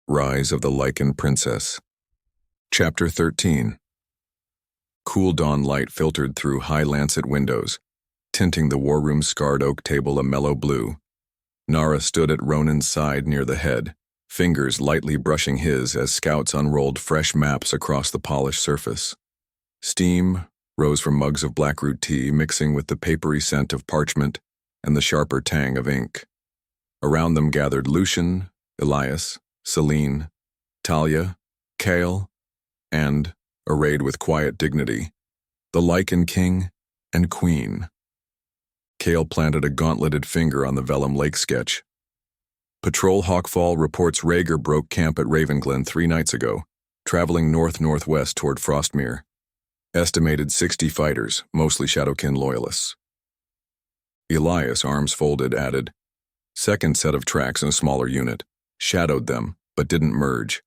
Rise of the Lycan Princess. Chapter 13. Cool dawn light filtered through high lancet windows, tinting the war room's scarred oak table a mellow blue. Narah stood at Ronan's side near the head, fingers lightly brushing his as scouts unrolled fresh maps across the polished surface. Steam rose from mugs of blackroot tea, mixing with the papery scent of parchment and the sharper tang of ink. Around them gathered Lucian, Elias, Celine, Talia, Kale, and, arrayed with quiet dignity, the Lycan king and queen. Kale planted a gauntleted finger on the vellum lake sketch. Patrol Hawkfall reports Rhaegar broke camp at Ravenglen 3 nights ago, traveling north-northwest toward Frostmir. Estimated 60 fighters, mostly Shadowkin loyalists. Elias, arms folded, added, "Second set of tracks in a smaller unit. Shadowed them, but didn't merge.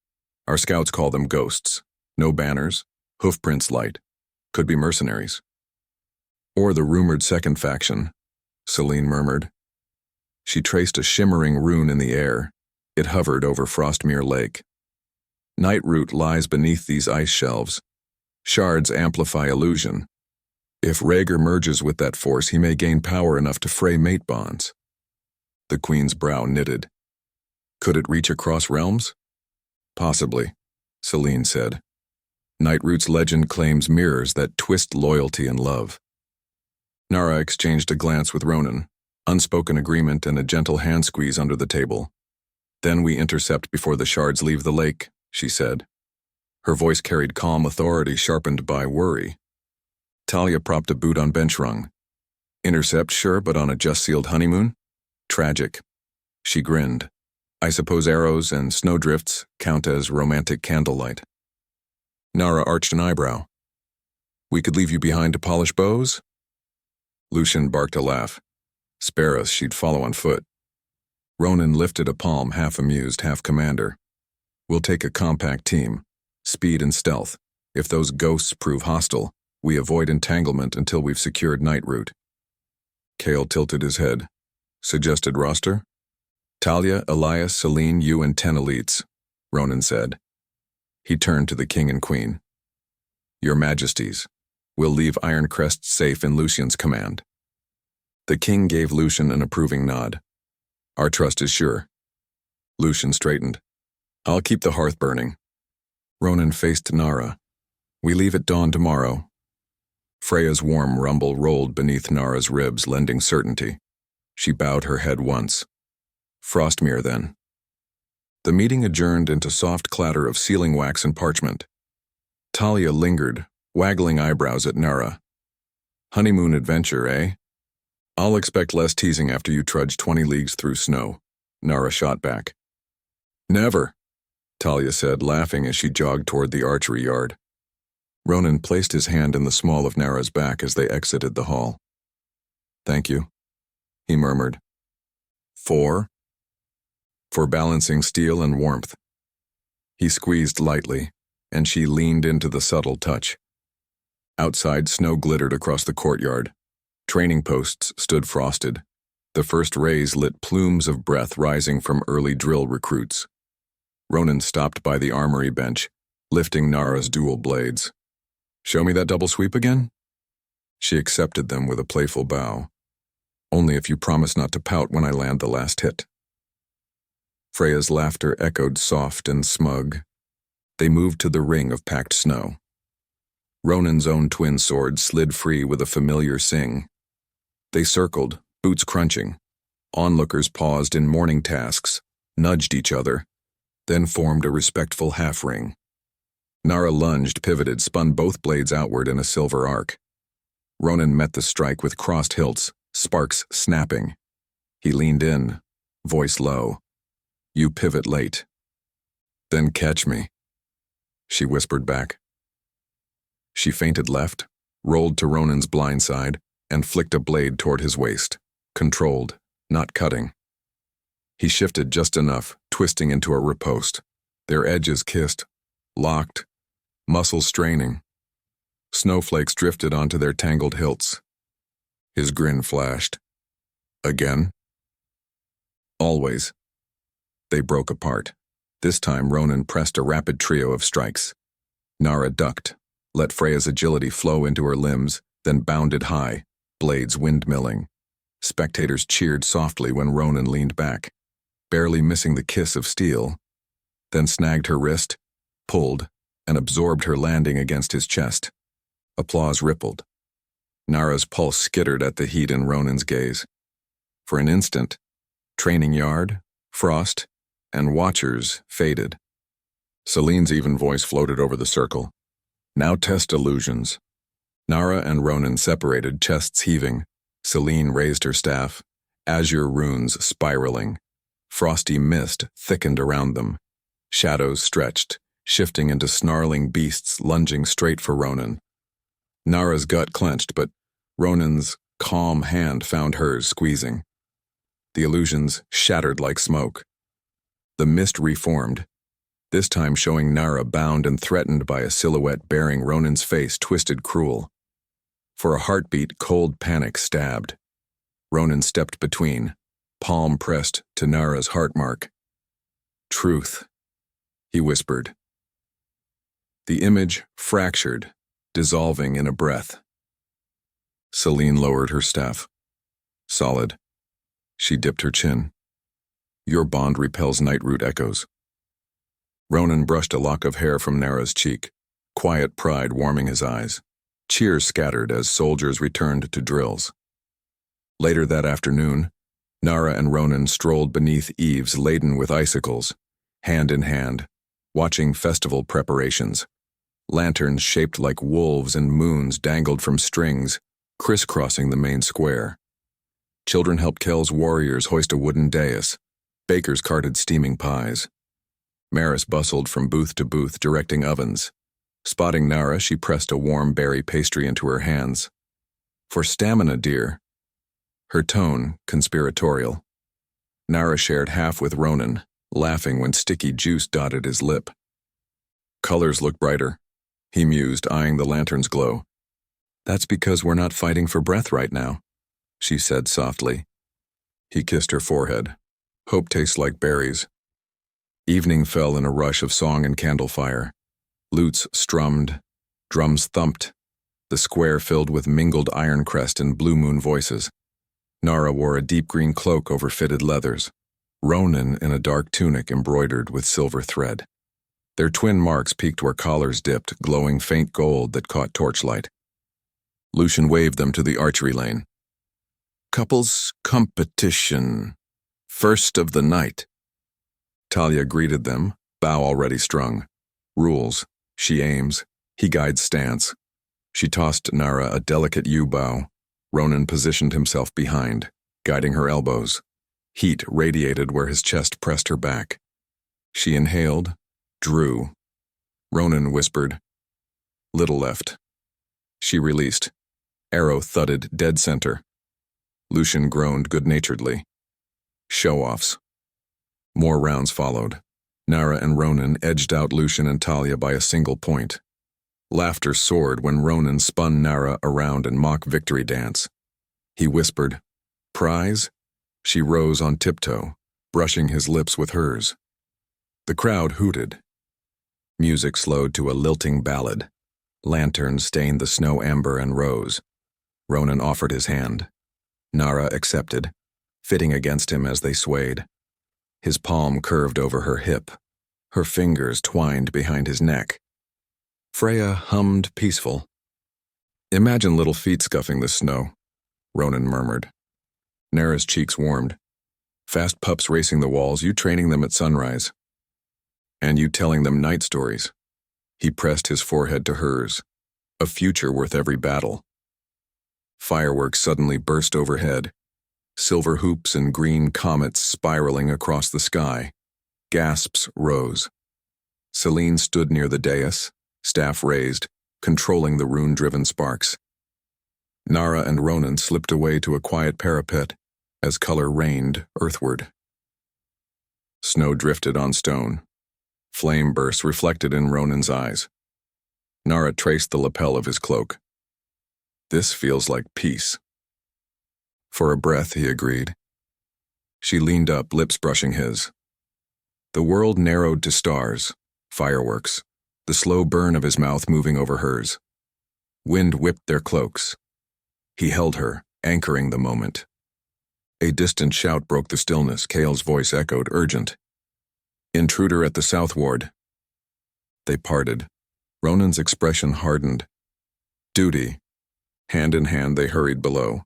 Our scouts call them ghosts. No banners, hoofprints light. Could be mercenaries." "Or the rumored second faction," Celine murmured. She traced a shimmering rune in the air. It hovered over Frostmir Lake. Nightroot lies beneath these ice shelves. Shards amplify illusion. If Rhaegar merges with that force, he may gain power enough to fray mate bonds. The queen's brow knitted. Could it reach across realms? Possibly, Celine said. Nightroot's legend claims mirrors that twist loyalty and love. Narah exchanged a glance with Ronan, unspoken agreement and a gentle hand squeeze under the table. "Then we intercept before the shards leave the lake," she said. Her voice carried calm authority sharpened by worry. Talia propped a boot on bench rung. "Intercept, sure, but on a just-sealed honeymoon? Tragic." She grinned. "I suppose arrows and snowdrifts count as romantic candlelight." Narah arched an eyebrow. "We could leave you behind to polish bows?" Lucian barked a laugh. "Spare us, she'd follow on foot." Ronan lifted a palm, half amused, half commander. "We'll take a compact team. Speed and stealth. If those ghosts prove hostile, we avoid entanglement until we've secured Nightroot." Kale tilted his head. "Suggested roster?" "Talia, Elias, Celine, you and 10 elites," Ronan said. He turned to the king and queen. "Your Majesties, we'll leave Ironcrest safe in Lucian's command." The king gave Lucian an approving nod. "Our trust is sure." Lucian straightened. "I'll keep the hearth burning." Ronan faced Narah. "We leave at dawn tomorrow." Freya's warm rumble rolled beneath Narah's ribs, lending certainty. She bowed her head once. "Frostmir, then." The meeting adjourned into soft clatter of sealing wax and parchment. Talia lingered, waggling eyebrows at Narah. "Honeymoon adventure, eh?" "I'll expect less teasing after you trudge 20 leagues through snow," Narah shot back. "Never," Talia said, laughing as she jogged toward the archery yard. Ronan placed his hand in the small of Narah's back as they exited the hall. "Thank you," he murmured. "For balancing steel and warmth." He squeezed lightly, and she leaned into the subtle touch. Outside, snow glittered across the courtyard. Training posts stood frosted. The first rays lit plumes of breath rising from early drill recruits. Ronan stopped by the armory bench, lifting Narah's dual blades. "Show me that double sweep again?" She accepted them with a playful bow. "Only if you promise not to pout when I land the last hit." Freya's laughter echoed soft and smug. They moved to the ring of packed snow. Ronan's own twin sword slid free with a familiar sing. They circled, boots crunching. Onlookers paused in morning tasks, nudged each other, then formed a respectful half-ring. Narah lunged, pivoted, spun both blades outward in a silver arc. Ronan met the strike with crossed hilts, sparks snapping. He leaned in, voice low. "You pivot late." "Then catch me," she whispered back. She feinted left, rolled to Ronan's blind side, and flicked a blade toward his waist, controlled, not cutting. He shifted just enough, twisting into a riposte. Their edges kissed, locked, muscles straining. Snowflakes drifted onto their tangled hilts. His grin flashed. "Again?" "Always." They broke apart. This time Ronan pressed a rapid trio of strikes. Narah ducked, let Freya's agility flow into her limbs, then bounded high, blades windmilling. Spectators cheered softly when Ronan leaned back, barely missing the kiss of steel, then snagged her wrist, pulled, and absorbed her, landing against his chest. Applause rippled. Narah's pulse skittered at the heat in Ronan's gaze. For an instant, training yard, frost, and watchers faded. Celine's even voice floated over the circle. Now test illusions. Narah and Ronan separated, chests heaving. Celine raised her staff, azure runes spiraling. Frosty mist thickened around them. Shadows stretched, shifting into snarling beasts lunging straight for Ronan. Narah's gut clenched, but Ronan's calm hand found hers, squeezing. The illusions shattered like smoke. The mist reformed, this time showing Narah bound and threatened by a silhouette bearing Ronan's face twisted cruel. For a heartbeat, cold panic stabbed. Ronan stepped between, palm pressed to Narah's heartmark. Truth, he whispered. The image fractured, dissolving in a breath. Celine lowered her staff. Solid. She dipped her chin. Your bond repels nightroot echoes. Ronan brushed a lock of hair from Narah's cheek, quiet pride warming his eyes. Cheers scattered as soldiers returned to drills. Later that afternoon, Narah and Ronan strolled beneath eaves laden with icicles, hand in hand, watching festival preparations. Lanterns shaped like wolves and moons dangled from strings, crisscrossing the main square. Children helped Kel's warriors hoist a wooden dais. Bakers carted steaming pies. Maris bustled from booth to booth, directing ovens. Spotting Narah, she pressed a warm berry pastry into her hands. For stamina, dear. Her tone conspiratorial. Narah shared half with Ronan, laughing when sticky juice dotted his lip. Colors look brighter, he mused, eyeing the lantern's glow. That's because we're not fighting for breath right now, she said softly. He kissed her forehead. Hope tastes like berries. Evening fell in a rush of song and candlefire. Lutes strummed, drums thumped, the square filled with mingled Ironcrest and Blue Moon voices. Narah wore a deep green cloak over fitted leathers, Ronan in a dark tunic embroidered with silver thread. Their twin marks peaked where collars dipped, glowing faint gold that caught torchlight. Lucian waved them to the archery lane. Couples competition. First of the night. Talia greeted them, bow already strung. Rules. She aims. He guides stance. She tossed Narah a delicate yew-bow. Ronan positioned himself behind, guiding her elbows. Heat radiated where his chest pressed her back. She inhaled, drew. Ronan whispered, "Little left." She released. Arrow thudded dead center. Lucian groaned good-naturedly. Show-offs. More rounds followed. Narah and Ronan edged out Lucian and Talia by a single point. Laughter soared when Ronan spun Narah around in mock victory dance. He whispered, "Prize?" She rose on tiptoe, brushing his lips with hers. The crowd hooted. Music slowed to a lilting ballad. Lanterns stained the snow amber and rose. Ronan offered his hand. Narah accepted, fitting against him as they swayed. His palm curved over her hip. Her fingers twined behind his neck. Freya hummed peaceful. "Imagine little feet scuffing the snow," Ronan murmured. Narah's cheeks warmed. "Fast pups racing the walls, you training them at sunrise. And you telling them night stories." He pressed his forehead to hers. A future worth every battle. Fireworks suddenly burst overhead. Silver hoops and green comets spiraling across the sky. Gasps rose. Celine stood near the dais, staff raised, controlling the rune-driven sparks. Narah and Ronan slipped away to a quiet parapet as color rained earthward. Snow drifted on stone. Flame bursts reflected in Ronan's eyes. Narah traced the lapel of his cloak. "This feels like peace." For a breath, he agreed. She leaned up, lips brushing his. The world narrowed to stars, fireworks, the slow burn of his mouth moving over hers. Wind whipped their cloaks. He held her, anchoring the moment. A distant shout broke the stillness. Cale's voice echoed, urgent. Intruder at the south ward. They parted. Ronan's expression hardened. Duty. Hand in hand they hurried below.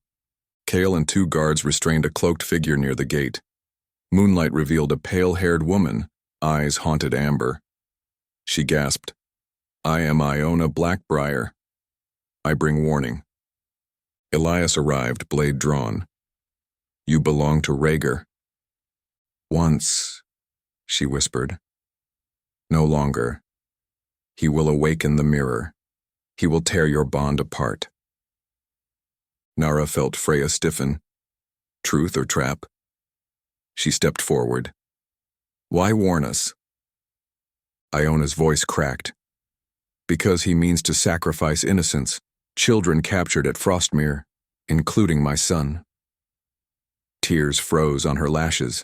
Cale and 2 guards restrained a cloaked figure near the gate. Moonlight revealed a pale-haired woman, eyes haunted amber. She gasped, I am Iona Blackbriar. I bring warning. Elias arrived, blade drawn. You belong to Rhaegar. Once, she whispered. No longer. He will awaken the mirror. He will tear your bond apart. Narah felt Freya stiffen. Truth or trap? She stepped forward. Why warn us? Iona's voice cracked. Because he means to sacrifice innocence, children captured at Frostmir, including my son. Tears froze on her lashes.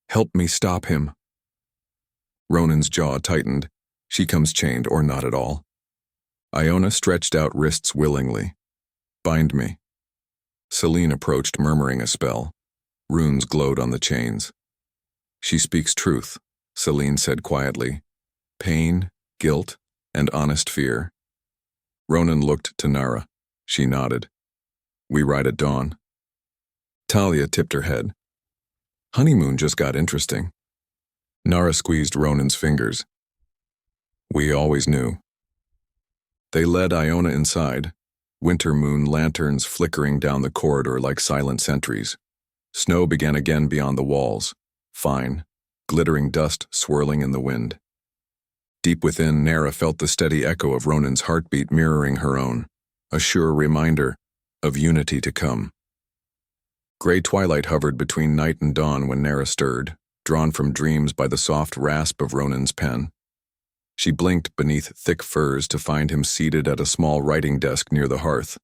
Help me stop him. Ronan's jaw tightened. She comes chained or not at all. Iona stretched out wrists willingly. Bind me. Celine approached, murmuring a spell. Runes glowed on the chains. She speaks truth, Celine said quietly. Pain, guilt, and honest fear. Ronan looked to Narah. She nodded. We ride at dawn. Talia tipped her head. Honeymoon just got interesting. Narah squeezed Ronan's fingers. We always knew. They led Iona inside, winter moon lanterns flickering down the corridor like silent sentries. Snow began again beyond the walls, fine, glittering dust swirling in the wind. Deep within, Narah felt the steady echo of Ronan's heartbeat mirroring her own, a sure reminder of unity to come. Gray twilight hovered between night and dawn when Narah stirred, drawn from dreams by the soft rasp of Ronan's pen. She blinked beneath thick furs to find him seated at a small writing desk near the hearth,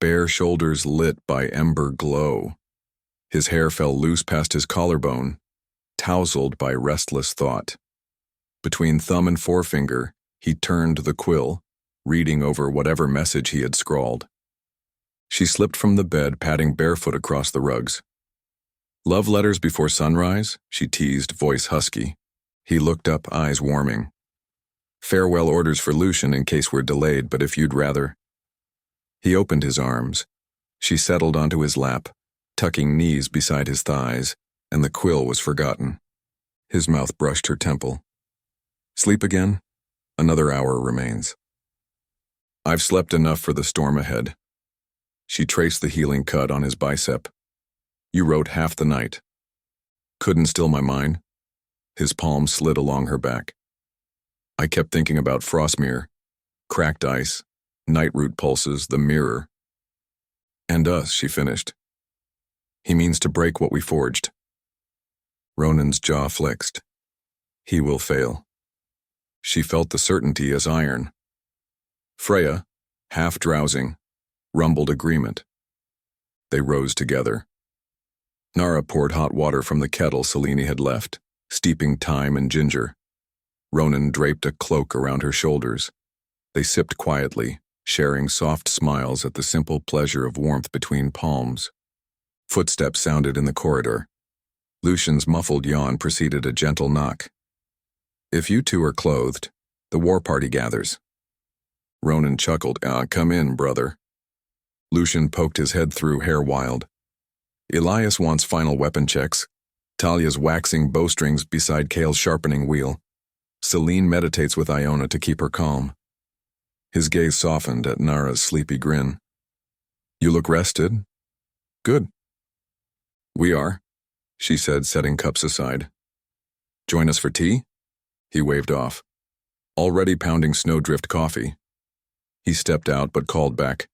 bare shoulders lit by ember glow. His hair fell loose past his collarbone, tousled by restless thought. Between thumb and forefinger, he turned the quill, reading over whatever message he had scrawled. She slipped from the bed, padding barefoot across the rugs. Love letters before sunrise? She teased, voice husky. He looked up, eyes warming. Farewell orders for Lucian in case we're delayed, but if you'd rather. He opened his arms. She settled onto his lap, tucking knees beside his thighs, and the quill was forgotten. His mouth brushed her temple. Sleep again? Another hour remains. I've slept enough for the storm ahead. She traced the healing cut on his bicep. You wrote half the night. Couldn't still my mind. His palm slid along her back. I kept thinking about Frostmir, cracked ice, night root pulses, the mirror. And us, she finished. He means to break what we forged. Ronan's jaw flexed. He will fail. She felt the certainty as iron. Freya, half drowsing, rumbled agreement. They rose together. Narah poured hot water from the kettle Celine had left, steeping thyme and ginger. Ronan draped a cloak around her shoulders. They sipped quietly, sharing soft smiles at the simple pleasure of warmth between palms. Footsteps sounded in the corridor. Lucian's muffled yawn preceded a gentle knock. If you two are clothed, the war party gathers. Ronan chuckled. Come in, brother. Lucian poked his head through, hair wild. Elias wants final weapon checks. Talia's waxing bowstrings beside Cale's sharpening wheel. Celine meditates with Iona to keep her calm. His gaze softened at Narah's sleepy grin. You look rested. Good. We are, she said, setting cups aside. Join us for tea? He waved off. Already pounding snowdrift coffee. He stepped out but called back.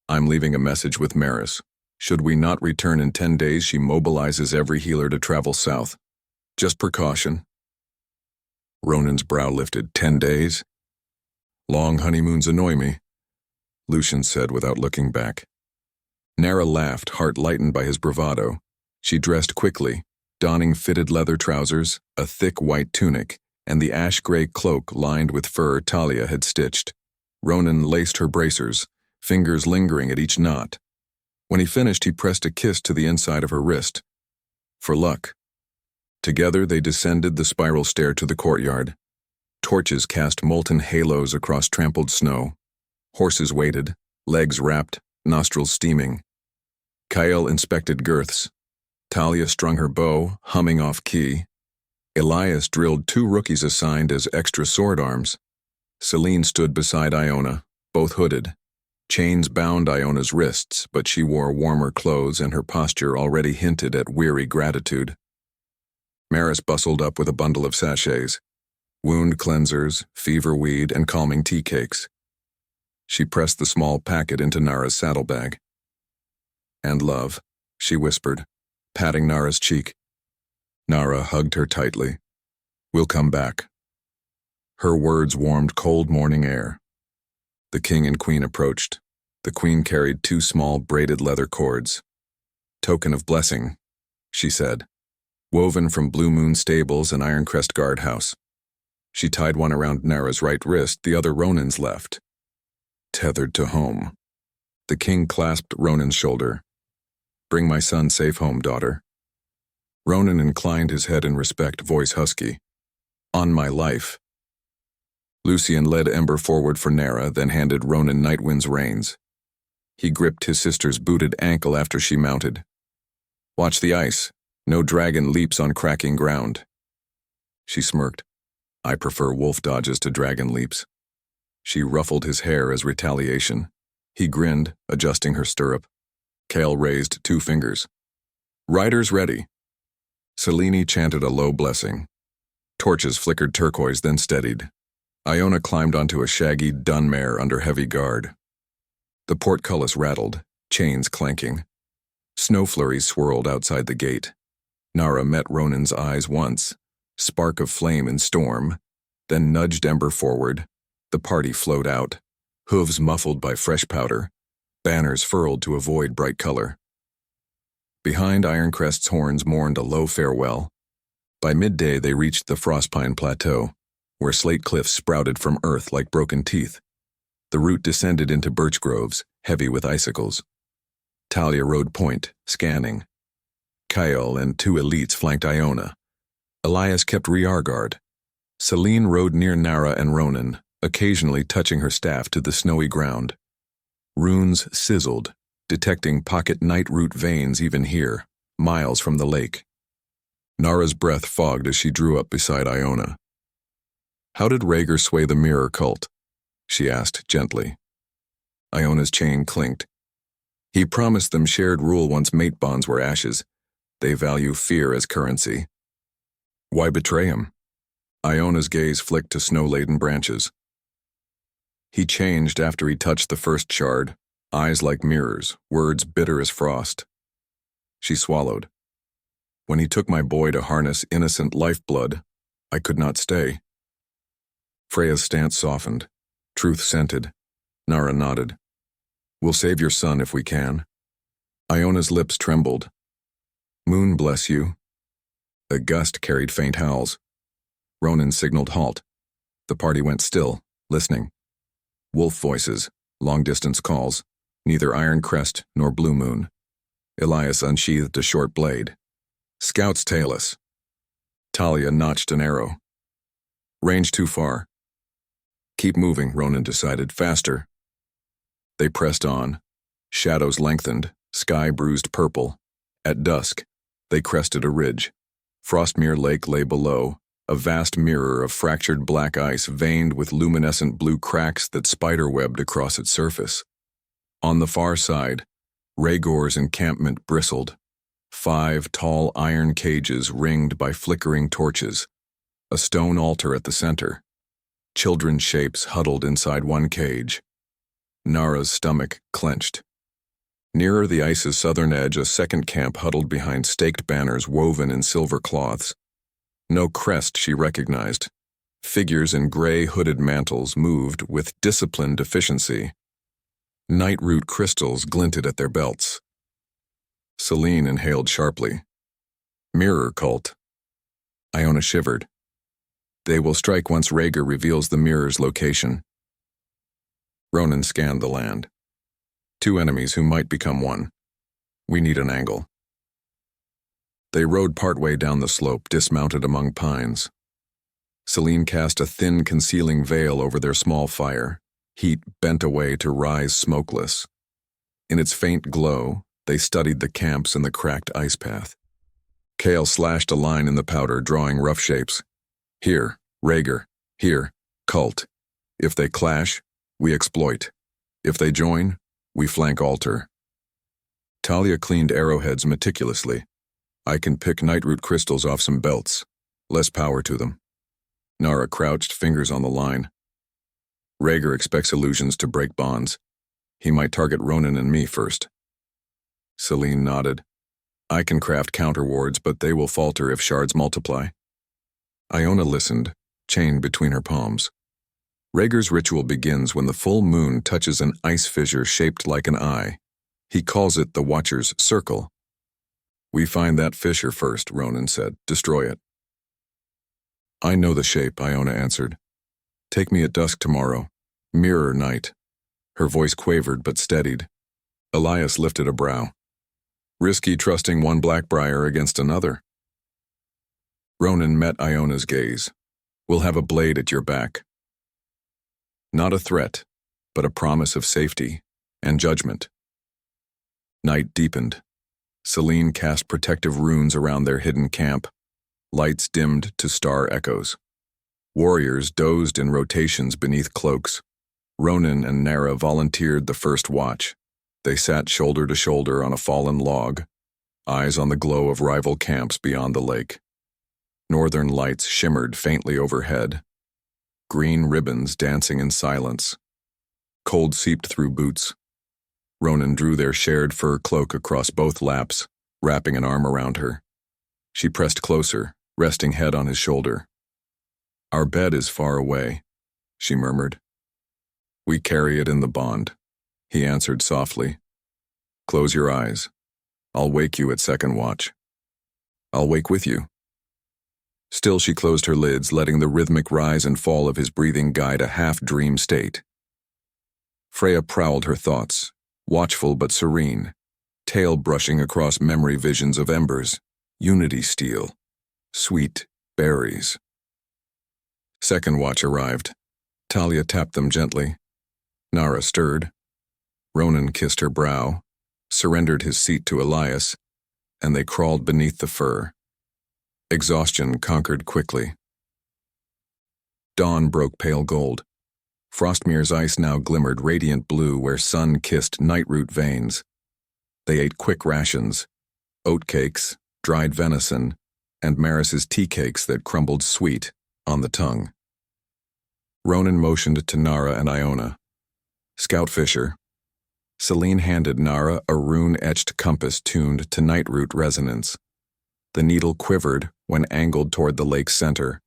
I'm leaving a message with Maris. Should we not return in 10 days, she mobilizes every healer to travel south. Just precaution. Ronan's brow lifted. 10 days? Long honeymoons annoy me, Lucian said without looking back. Narah laughed, heart lightened by his bravado. She dressed quickly, donning fitted leather trousers, a thick white tunic, and the ash-gray cloak lined with fur Talia had stitched. Ronan laced her bracers, fingers lingering at each knot. When he finished, he pressed a kiss to the inside of her wrist. For luck. Together they descended the spiral stair to the courtyard. Torches cast molten halos across trampled snow. Horses waited, legs wrapped, nostrils steaming. Kyle inspected girths. Talia strung her bow, humming off key. Elias drilled 2 rookies assigned as extra sword arms. Celine stood beside Iona, both hooded. Chains bound Iona's wrists, but she wore warmer clothes and her posture already hinted at weary gratitude. Maris bustled up with a bundle of sachets, wound cleansers, fever weed, and calming tea cakes. She pressed the small packet into Narah's saddlebag. "And love," she whispered, patting Narah's cheek. Narah hugged her tightly. "We'll come back." Her words warmed cold morning air. The king and queen approached. The queen carried 2 small braided leather cords. "Token of blessing," she said, "woven from Blue Moon stables and Ironcrest guardhouse." She tied one around Narah's right wrist, the other Ronan's left. "Tethered to home." The king clasped Ronan's shoulder. "Bring my son safe home, daughter." Ronan inclined his head in respect, voice husky. "On my life." Lucian led Ember forward for Narah, then handed Ronan Nightwind's reins. He gripped his sister's booted ankle after she mounted. "Watch the ice. No dragon leaps on cracking ground." She smirked. "I prefer wolf dodges to dragon leaps." She ruffled his hair as retaliation. He grinned, adjusting her stirrup. Kale raised 2 fingers. "Riders ready." Selene chanted a low blessing. Torches flickered turquoise, then steadied. Iona climbed onto a shaggy dun mare under heavy guard. The portcullis rattled, chains clanking. Snow flurries swirled outside the gate. Narah met Ronan's eyes once, spark of flame and storm, then nudged Ember forward. The party flowed out, hooves muffled by fresh powder, banners furled to avoid bright color. Behind Ironcrest's horns mourned a low farewell. By midday they reached the Frostpine Plateau, where slate cliffs sprouted from earth like broken teeth. The route descended into birch groves, heavy with icicles. Talia rode point, scanning. Kyle and 2 elites flanked Iona. Elias kept rear guard. Celine rode near Narah and Ronan, occasionally touching her staff to the snowy ground. Runes sizzled, detecting pocket night-root veins even here, miles from the lake. Narah's breath fogged as she drew up beside Iona. "How did Rhaegar sway the mirror cult?" she asked gently. Iona's chain clinked. "He promised them shared rule once mate bonds were ashes. They value fear as currency." "Why betray him?" Iona's gaze flicked to snow-laden branches. "He changed after he touched the first shard, eyes like mirrors, words bitter as frost." She swallowed. "When he took my boy to harness innocent lifeblood, I could not stay." Freya's stance softened. Truth scented. Narah nodded. "We'll save your son if we can." Iona's lips trembled. "Moon bless you." A gust carried faint howls. Ronan signaled halt. The party went still, listening. Wolf voices, long-distance calls, neither Ironcrest nor Blue Moon. Elias unsheathed a short blade. "Scouts tail us." Talia notched an arrow. "Range too far." "Keep moving," Ronan decided, "faster." They pressed on. Shadows lengthened, sky bruised purple. At dusk, they crested a ridge. Frostmir Lake lay below, a vast mirror of fractured black ice veined with luminescent blue cracks that spiderwebbed across its surface. On the far side, Rhaegar's encampment bristled. 5 tall iron cages ringed by flickering torches. A stone altar at the center. Children's shapes huddled inside one cage. Narah's stomach clenched. Nearer the ice's southern edge, a second camp huddled behind staked banners woven in silver cloths. No crest she recognized. Figures in gray hooded mantles moved with disciplined efficiency. Nightroot crystals glinted at their belts. Selene inhaled sharply. Mirror cult. Iona shivered. They will strike once Rhaegar reveals the mirror's location. Ronan scanned the land. Two enemies who might become one. We need an angle. They rode partway down the slope, dismounted among pines. Selene cast a thin concealing veil over their small fire, heat bent away to rise smokeless. In its faint glow, they studied the camps and the cracked ice path. Kale slashed a line in the powder, drawing rough shapes. Here, Rhaegar. Here, cult. If they clash, we exploit. If they join, we flank altar. Talia cleaned arrowheads meticulously. I can pick nightroot crystals off some belts. Less power to them. Narah crouched, fingers on the line. Rhaegar expects illusions to break bonds. He might target Ronan and me first. Selene nodded. I can craft counterwards, but they will falter if shards multiply. Iona listened, chained between her palms. Rhaegar's ritual begins when the full moon touches an ice fissure shaped like an eye. He calls it the Watcher's Circle. We find that fissure first, Ronan said. Destroy it. I know the shape, Iona answered. Take me at dusk tomorrow. Mirror night. Her voice quavered but steadied. Elias lifted a brow. Risky trusting one Blackbriar against another. Ronan met Iona's gaze. We'll have a blade at your back. Not a threat, but a promise of safety and judgment. Night deepened. Selene cast protective runes around their hidden camp. Lights dimmed to star echoes. Warriors dozed in rotations beneath cloaks. Ronan and Narah volunteered the first watch. They sat shoulder to shoulder on a fallen log, eyes on the glow of rival camps beyond the lake. Northern lights shimmered faintly overhead, green ribbons dancing in silence. Cold seeped through boots. Ronan drew their shared fur cloak across both laps, wrapping an arm around her. She pressed closer, resting head on his shoulder. Our bed is far away, she murmured. We carry it in the bond, he answered softly. Close your eyes. I'll wake you at second watch. I'll wake with you. Still she closed her lids, letting the rhythmic rise and fall of his breathing guide a half-dream state. Freya prowled her thoughts, watchful but serene, tail brushing across memory visions of embers, unity steel, sweet berries. Second watch arrived. Talia tapped them gently. Narah stirred. Ronan kissed her brow, surrendered his seat to Elias, and they crawled beneath the fur. Exhaustion conquered quickly. Dawn broke pale gold. Frostmir's ice now glimmered radiant blue where sun-kissed nightroot veins. They ate quick rations, oatcakes, dried venison, and Maris's tea cakes that crumbled sweet on the tongue. Ronan motioned to Narah and Iona. Scout Fisher. Selene handed Narah a rune-etched compass tuned to nightroot resonance. The needle quivered when angled toward the lake's center.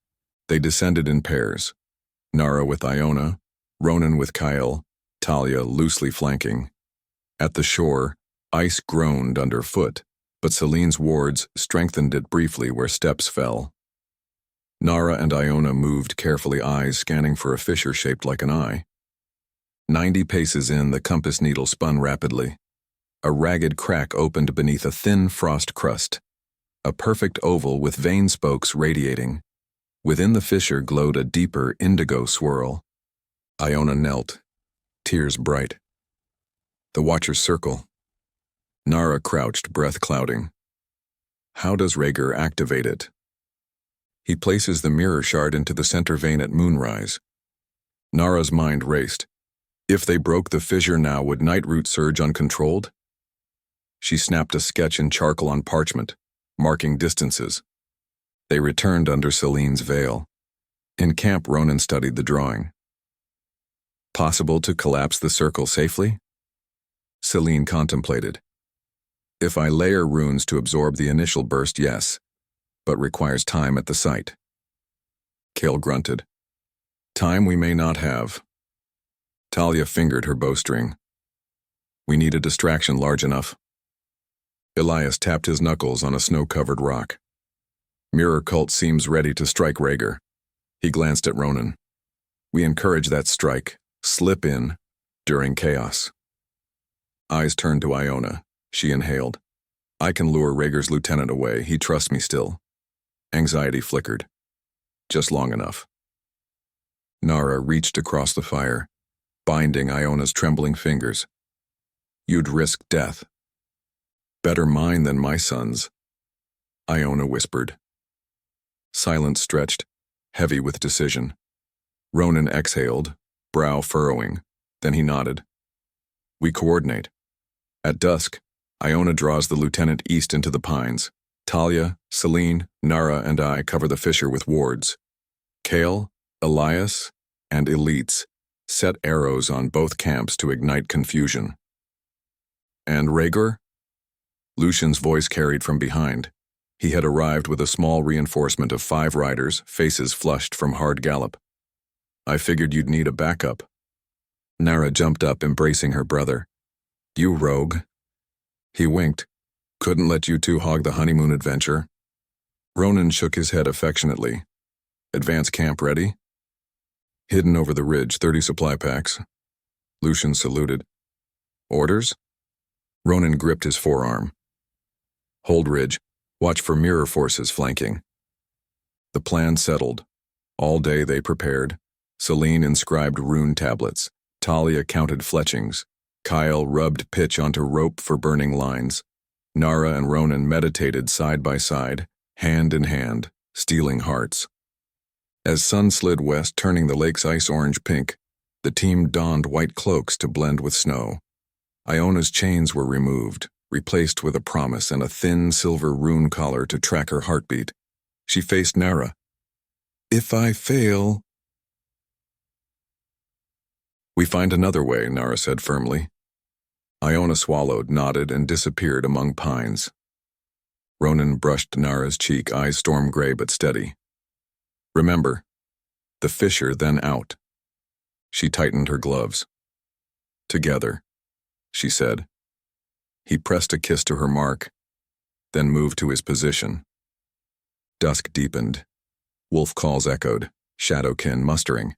They descended in pairs. Narah with Iona, Ronan with Kyle, Talia loosely flanking. At the shore, ice groaned underfoot, but Selene's wards strengthened it briefly where steps fell. Narah and Iona moved carefully, eyes scanning for a fissure shaped like an eye. 90 paces in, the compass needle spun rapidly. A ragged crack opened beneath a thin frost crust. A perfect oval with vein spokes radiating. Within the fissure glowed a deeper indigo swirl. Iona knelt, tears bright. The Watcher's Circle. Narah crouched, breath clouding. How does Rhaegar activate it? He places the mirror shard into the center vein at moonrise. Narah's mind raced. If they broke the fissure now, would nightroot surge uncontrolled? She snapped a sketch in charcoal on parchment, marking distances. They returned under Selene's veil. In camp, Ronan studied the drawing. Possible to collapse the circle safely? Selene contemplated. If I layer runes to absorb the initial burst, yes, but requires time at the site. Kale grunted. Time we may not have. Talia fingered her bowstring. We need a distraction large enough. Elias tapped his knuckles on a snow-covered rock. Mirror cult seems ready to strike Rhaegar. He glanced at Ronan. We encourage that strike. Slip in during chaos. Eyes turned to Iona. She inhaled. I can lure Rhaegar's lieutenant away. He trusts me still. Anxiety flickered. Just long enough. Narah reached across the fire, binding Iona's trembling fingers. You'd risk death. Better mine than my son's, Iona whispered. Silence stretched, heavy with decision. Ronan exhaled, brow furrowing. Then he nodded. We coordinate. At dusk, Iona draws the lieutenant east into the pines. Talia, Selene, Narah, and I cover the fissure with wards. Kale, Elias, and elites set arrows on both camps to ignite confusion. And Rhaegar? Lucian's voice carried from behind. He had arrived with a small reinforcement of 5 riders, faces flushed from hard gallop. I figured you'd need a backup. Narah jumped up, embracing her brother. You rogue. He winked. Couldn't let you two hog the honeymoon adventure. Ronan shook his head affectionately. Advance camp ready? Hidden over the ridge, 30 supply packs. Lucian saluted. Orders? Ronan gripped his forearm. Hold ridge. Watch for mirror forces flanking. The plan settled. All day they prepared. Selene inscribed rune tablets. Talia counted fletchings. Kyle rubbed pitch onto rope for burning lines. Narah and Ronan meditated side by side, hand in hand, stealing hearts. As sun slid west, turning the lake's ice orange-pink, the team donned white cloaks to blend with snow. Iona's chains were removed, replaced with a promise and a thin silver rune collar to track her heartbeat. She faced Narah. If I fail... We find another way, Narah said firmly. Iona swallowed, nodded, and disappeared among pines. Ronan brushed Narah's cheek, eyes storm gray but steady. Remember, the fissure, then out. She tightened her gloves. Together, she said. He pressed a kiss to her mark, then moved to his position. Dusk deepened. Wolf calls echoed, shadowkin mustering.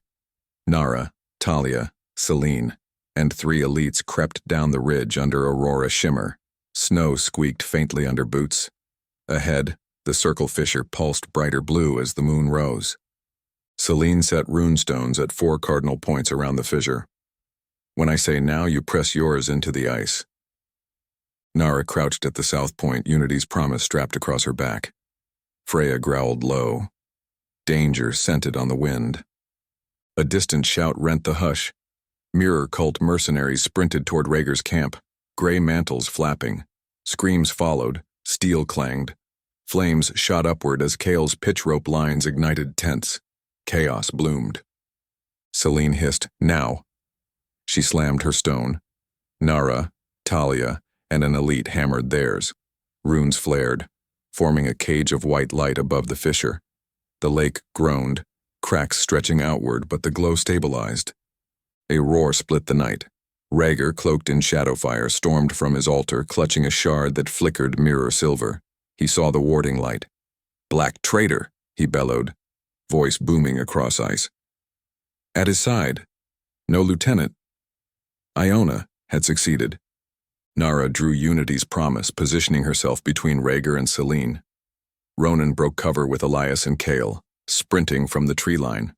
Narah, Talia, Selene, and 3 elites crept down the ridge under aurora shimmer. Snow squeaked faintly under boots. Ahead, the circle fissure pulsed brighter blue as the moon rose. Selene set runestones at 4 cardinal points around the fissure. When I say now, you press yours into the ice. Narah crouched at the south point, Unity's promise strapped across her back. Freya growled low. Danger scented on the wind. A distant shout rent the hush. Mirror cult mercenaries sprinted toward Rhaegar's camp, gray mantles flapping. Screams followed, steel clanged. Flames shot upward as Kale's pitch rope lines ignited tents. Chaos bloomed. Selene hissed, now. She slammed her stone. Narah, Talia, and an elite hammered theirs. Runes flared, forming a cage of white light above the fissure. The lake groaned, cracks stretching outward, but the glow stabilized. A roar split the night. Rhaegar, cloaked in shadow fire, stormed from his altar, clutching a shard that flickered mirror silver. He saw the warding light. Black traitor, he bellowed, voice booming across ice. At his side, no lieutenant. Iona had succeeded. Narah drew Unity's promise, positioning herself between Rhaegar and Selene. Ronan broke cover with Elias and Kale, sprinting from the tree line.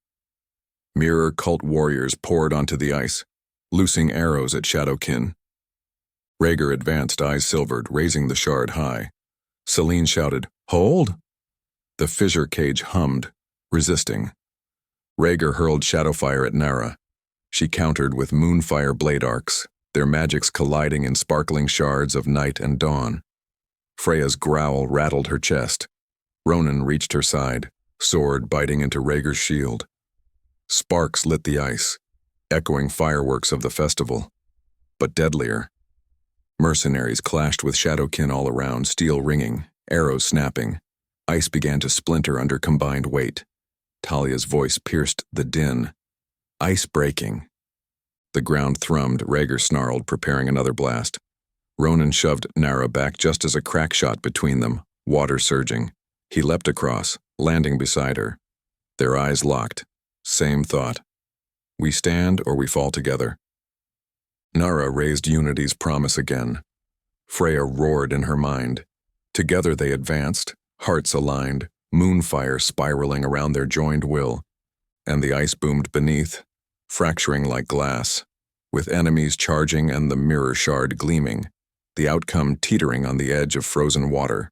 Mirror cult warriors poured onto the ice, loosing arrows at shadowkin. Rhaegar advanced, eyes silvered, raising the shard high. Selene shouted, Hold! The fissure cage hummed, resisting. Rhaegar hurled shadowfire at Narah. She countered with moonfire blade arcs, their magics colliding in sparkling shards of night and dawn. Freya's growl rattled her chest. Ronan reached her side, sword biting into Rhaegar's shield. Sparks lit the ice, echoing fireworks of the festival, but deadlier. Mercenaries clashed with shadowkin all around, steel ringing, arrows snapping. Ice began to splinter under combined weight. Talia's voice pierced the din. Ice breaking. The ground thrummed, Rhaegar snarled, preparing another blast. Ronan shoved Narah back just as a crack shot between them, water surging. He leapt across, landing beside her. Their eyes locked. Same thought. We stand or we fall together. Narah raised Unity's promise again. Freya roared in her mind. Together they advanced, hearts aligned, moonfire spiraling around their joined will, and the ice boomed beneath, fracturing like glass, with enemies charging and the mirror shard gleaming, the outcome teetering on the edge of frozen water.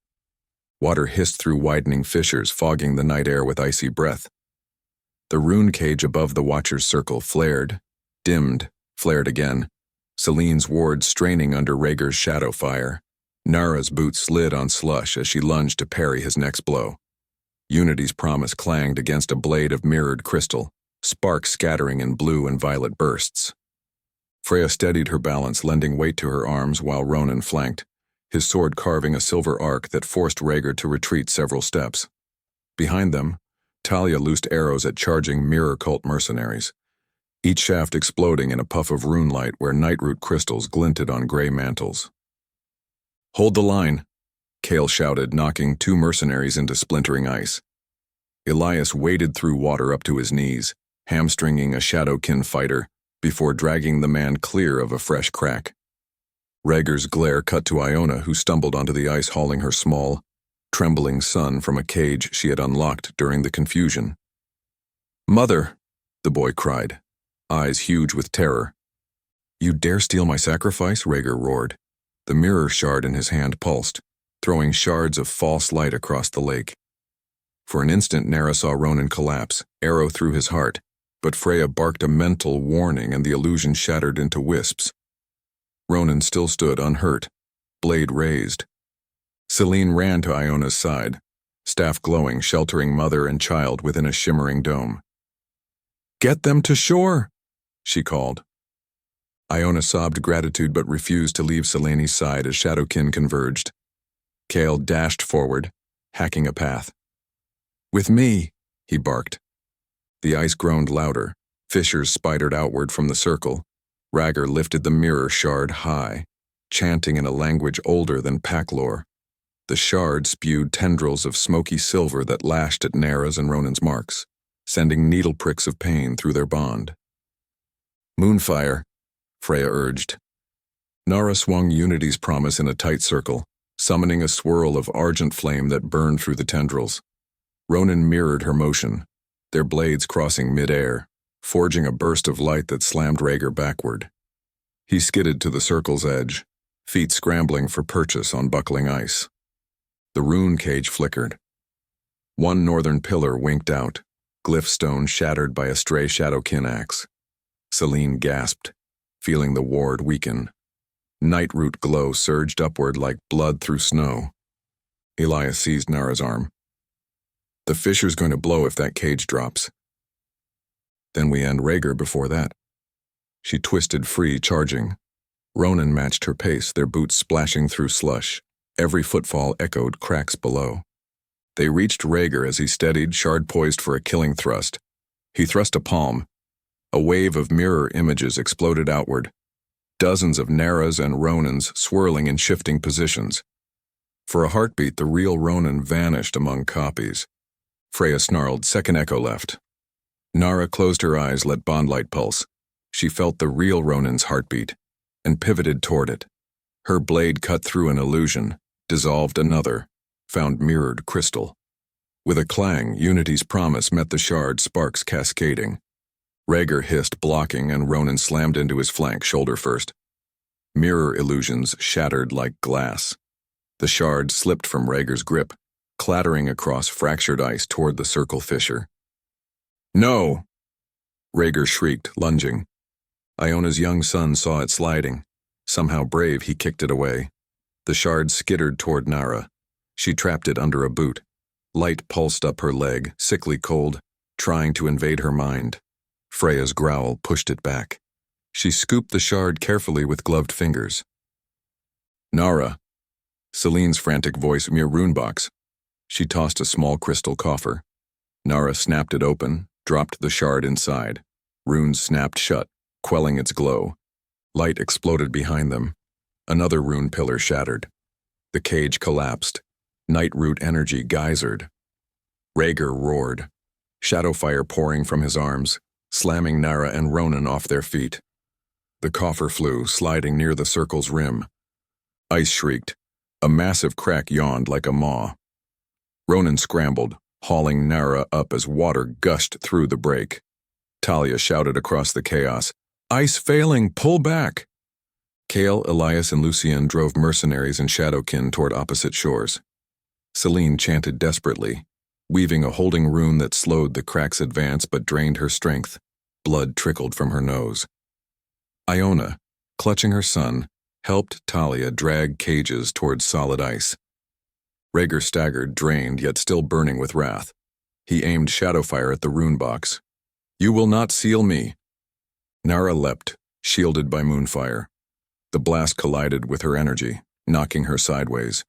Water hissed through widening fissures, fogging the night air with icy breath. The rune cage above the Watcher's circle flared, dimmed, flared again, Celine's ward straining under Rhaegar's shadow fire. Narah's boots slid on slush as she lunged to parry his next blow. Unity's promise clanged against a blade of mirrored crystal, sparks scattering in blue and violet bursts. Freya steadied her balance, lending weight to her arms while Ronan flanked, his sword carving a silver arc that forced Rhaegar to retreat several steps. Behind them, Talia loosed arrows at charging mirror cult mercenaries, each shaft exploding in a puff of rune light where nightroot crystals glinted on gray mantles. "Hold the line," Cale shouted, knocking 2 mercenaries into splintering ice. Elias waded through water up to his knees, hamstringing a Shadowkin fighter before dragging the man clear of a fresh crack. Rhaegar's glare cut to Iona, who stumbled onto the ice hauling her small, trembling son from a cage she had unlocked during the confusion. "Mother," the boy cried, eyes huge with terror. "You dare steal my sacrifice?" Rhaegar roared. The mirror shard in his hand pulsed, throwing shards of false light across the lake. For an instant Narah saw Ronan collapse, arrow through his heart, but Freya barked a mental warning and the illusion shattered into wisps. Ronan still stood unhurt, blade raised. Celine ran to Iona's side, staff glowing, sheltering mother and child within a shimmering dome. "Get them to shore," she called. Iona sobbed gratitude but refused to leave Celaene's side as Shadowkin converged. Cale dashed forward, hacking a path. "With me," he barked. The ice groaned louder, fissures spidered outward from the circle. Rhaegar lifted the mirror shard high, chanting in a language older than pack lore. The shard spewed tendrils of smoky silver that lashed at Narah's and Ronan's marks, sending needle pricks of pain through their bond. "Moonfire," Freya urged. Narah swung Unity's promise in a tight circle, summoning a swirl of argent flame that burned through the tendrils. Ronan mirrored her motion, their blades crossing mid-air, forging a burst of light that slammed Rhaegar backward. He skidded to the circle's edge, feet scrambling for purchase on buckling ice. The rune cage flickered. One northern pillar winked out, glyph stone shattered by a stray Shadowkin axe. Celine gasped, feeling the ward weaken. Nightroot glow surged upward like blood through snow. Elias seized Narah's arm. "The fissure's going to blow if that cage drops. Then we end Rhaegar before that." She twisted free, charging. Ronan matched her pace, their boots splashing through slush. Every footfall echoed cracks below. They reached Rhaegar as he steadied, shard poised for a killing thrust. He thrust a palm. A wave of mirror images exploded outward, dozens of Narahs and Ronans swirling in shifting positions. For a heartbeat, the real Ronan vanished among copies. Freya snarled, second echo left. Narah closed her eyes, let bondlight pulse. She felt the real Ronan's heartbeat, and pivoted toward it. Her blade cut through an illusion, dissolved another, found mirrored crystal. With a clang, Unity's promise met the shard, sparks cascading. Rhaegar hissed, blocking, and Ronan slammed into his flank, shoulder first. Mirror illusions shattered like glass. The shard slipped from Rhaegar's grip, clattering across fractured ice toward the circle fissure. "No!" Rhaegar shrieked, lunging. Iona's young son saw it sliding. Somehow brave, he kicked it away. The shard skittered toward Narah. She trapped it under a boot. Light pulsed up her leg, sickly cold, trying to invade her mind. Freya's growl pushed it back. She scooped the shard carefully with gloved fingers. "Narah." Celine's frantic voice, mere runebox. She tossed a small crystal coffer. Narah snapped it open, dropped the shard inside. Runes snapped shut, quelling its glow. Light exploded behind them. Another rune pillar shattered. The cage collapsed. Nightroot energy geysered. Rhaegar roared, shadow fire pouring from his arms, slamming Narah and Ronan off their feet. The coffer flew, sliding near the circle's rim. Ice shrieked. A massive crack yawned like a maw. Ronan scrambled, hauling Narah up as water gushed through the break. Talia shouted across the chaos, "Ice failing, pull back!" Kale, Elias, and Lucien drove mercenaries and Shadowkin toward opposite shores. Celine chanted desperately, weaving a holding rune that slowed the crack's advance but drained her strength. Blood trickled from her nose. Iona, clutching her son, helped Talia drag cages towards solid ice. Rhaegar staggered, drained, yet still burning with wrath. He aimed shadowfire at the rune box. "You will not seal me!" Narah leapt, shielded by moonfire. The blast collided with her energy, knocking her sideways.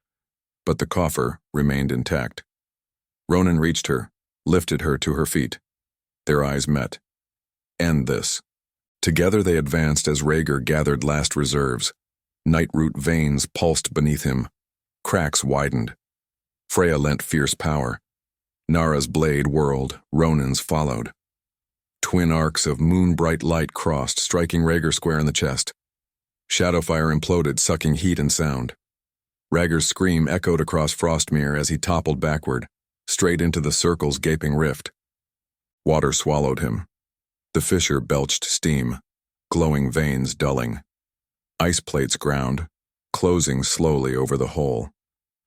But the coffer remained intact. Ronan reached her, lifted her to her feet. Their eyes met. End this. Together they advanced as Rhaegar gathered last reserves. Nightroot veins pulsed beneath him. Cracks widened. Freya lent fierce power. Narah's blade whirled, Ronan's followed. Twin arcs of moon-bright light crossed, striking Rhaegar square in the chest. Shadowfire imploded, sucking heat and sound. Rhaegar's scream echoed across Frostmir as he toppled backward, straight into the circle's gaping rift. Water swallowed him. The fissure belched steam, glowing veins dulling. Ice plates ground, closing slowly over the hole.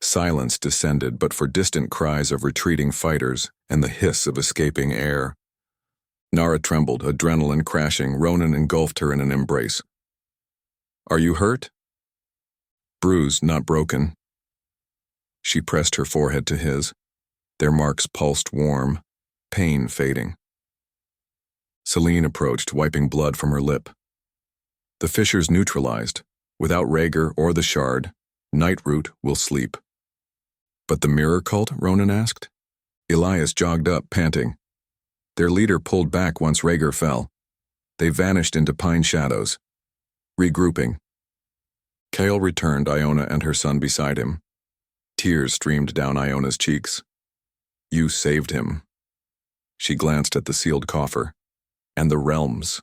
Silence descended but for distant cries of retreating fighters and the hiss of escaping air. Narah trembled, adrenaline crashing. Ronan engulfed her in an embrace. "Are you hurt?" "Bruised, not broken." She pressed her forehead to his. Their marks pulsed warm, pain fading. Celine approached, wiping blood from her lip. "The fissures neutralized. Without Rhaegar or the shard, Nightroot will sleep." "But the mirror cult?" Ronan asked. Elias jogged up, panting. Their leader pulled back once Rhaegar fell. They vanished into pine shadows. Regrouping. Kale returned, Iona and her son beside him. Tears streamed down Iona's cheeks. "You saved him." She glanced at the sealed coffer. "And the realms."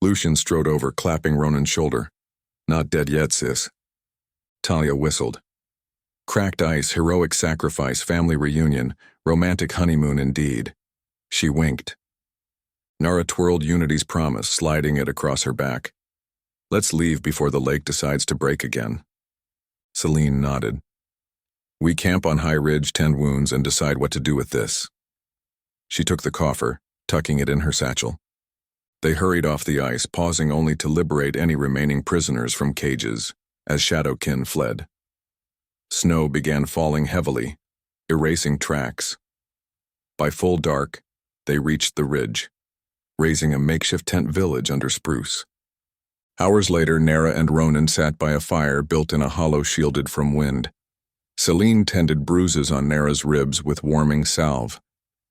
Lucien strode over, clapping Ronan's shoulder. "Not dead yet, sis." Talia whistled. Cracked ice, heroic sacrifice, family reunion, romantic honeymoon indeed. She winked. Narah twirled Unity's promise, sliding it across her back. "Let's leave before the lake decides to break again." Celine nodded. "We camp on High Ridge, tend wounds, and decide what to do with this." She took the coffer, tucking it in her satchel. They hurried off the ice, pausing only to liberate any remaining prisoners from cages, as Shadowkin fled. Snow began falling heavily, erasing tracks. By full dark, they reached the ridge, raising a makeshift tent village under spruce. Hours later, Narah and Ronan sat by a fire built in a hollow shielded from wind. Celine tended bruises on Narah's ribs with warming salve.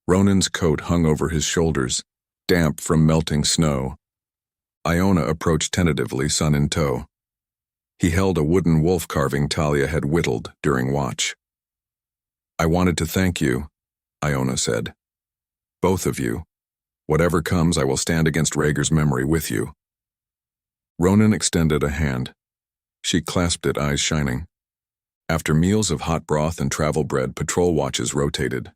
Ronan's coat hung over his shoulders, damp from melting snow. Iona approached tentatively, son in tow. He held a wooden wolf carving Talia had whittled during watch. "I wanted to thank you," Iona said. "Both of you. Whatever comes, I will stand against Rhaegar's memory with you." Ronan extended a hand. She clasped it, eyes shining. After meals of hot broth and travel bread, patrol watches rotated.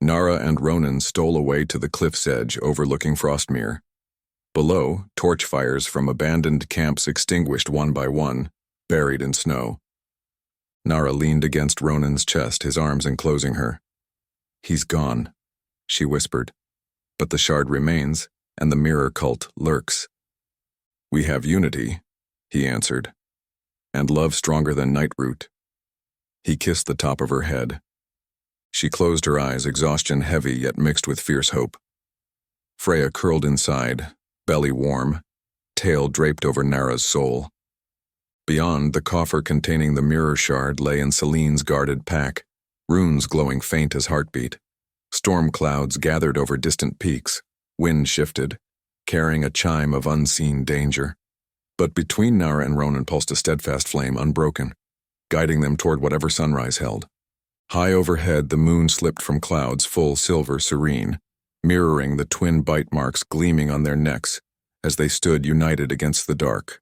Narah and Ronan stole away to the cliff's edge overlooking Frostmir. Below, torch fires from abandoned camps extinguished one by one, buried in snow. Narah leaned against Ronan's chest, his arms enclosing her. "He's gone," she whispered. "But the shard remains, and the mirror cult lurks." "We have unity," he answered, "and love stronger than Nightroot." He kissed the top of her head. She closed her eyes, exhaustion heavy yet mixed with fierce hope. Freya curled inside, belly warm, tail draped over Narah's soul. Beyond, the coffer containing the mirror shard lay in Celine's guarded pack, runes glowing faint as heartbeat. Storm clouds gathered over distant peaks, wind shifted, carrying a chime of unseen danger. But between Narah and Ronan pulsed a steadfast flame, unbroken, guiding them toward whatever sunrise held. High overhead, the moon slipped from clouds, full silver serene, mirroring the twin bite marks gleaming on their necks as they stood united against the dark.